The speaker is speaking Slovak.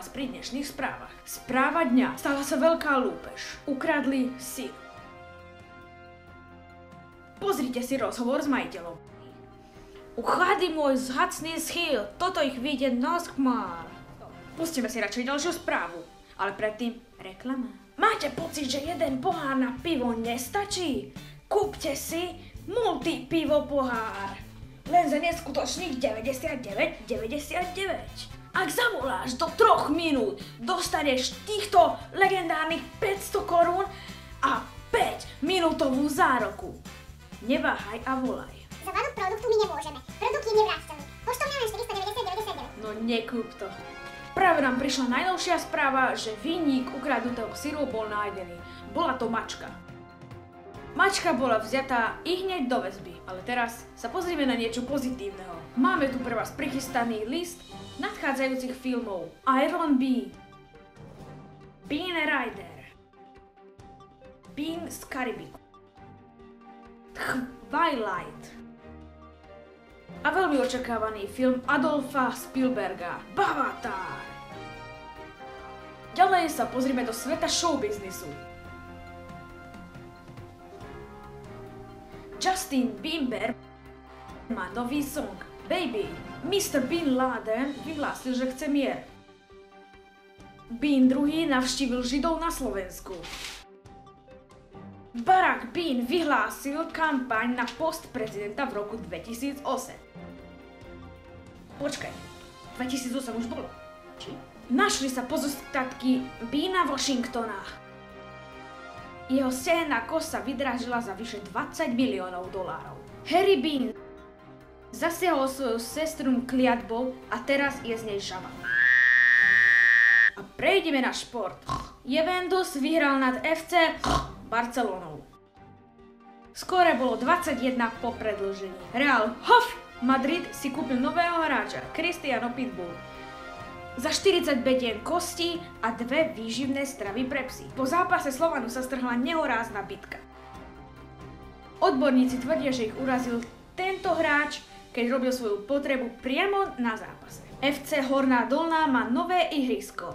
vás pri dnešných správach. Správa dňa. Stala sa veľká lúpež. Ukradli syr. Pozrite si rozhovor s majiteľom. Uchády môj zhacný schyl, toto ich vidie nos chmár. Pustíme si radšej ďalšiu správu, ale predtým reklama. Máte pocit, že jeden pohár na pivo nestačí? Kúpte si multi pivo pohár. Len za neskutočných 99,99. Ak zavoláš do 3 minút, dostaneš týchto legendárnych 500 korún a 5-minútovú zároku. Neváhaj a volaj. Za vadu produktu my nemôžeme. Produkt je nevrátený. Poštovňa len 499,99. No nekúp to. Práve nám prišla najnovšia správa, že vinník ukradnutého syru bol nájdený. Bola to mačka. Mačka bola vzatá i hneď do väzby, ale teraz sa pozrieme na niečo pozitívneho. Máme tu pre vás prichystaný list nadchádzajúcich filmov. Iron Bee, Bean Rider, Bean z Karibiku, Twilight a veľmi očakávaný film Adolfa Spielberga, Avatar. Ďalej sa pozrieme do sveta showbiznisu. Justin Bieber má nový song Baby. Mr. Bin Laden vyhlásil, že chce mier. Bean II navštívil Židov na Slovensku. Barack Bean vyhlásil kampaň na post prezidenta v roku 2008. Počkaj, 2008 už bolo. Či? Našli sa pozostatky Beana Washingtona. Jeho sehená kosa vydrážila za vyše $20 miliónov. Harry Bean zasiahol svoju sestru kliatbou a teraz je z nej žaba. A prejdeme na šport. Juventus vyhral nad FC Barcelonou. Skóre bolo 21 po predĺžení. Real Madrid si kúpil nového hráča, Cristiano Pitbull. Za 40 bedien kostí a 2 výživné stravy pre psy. Po zápase Slovanu sa strhla nehorázna bitka. Odborníci tvrdia, že ich urazil tento hráč, keď robil svoju potrebu priamo na zápase. FC Horná Dolná má nové ihrisko.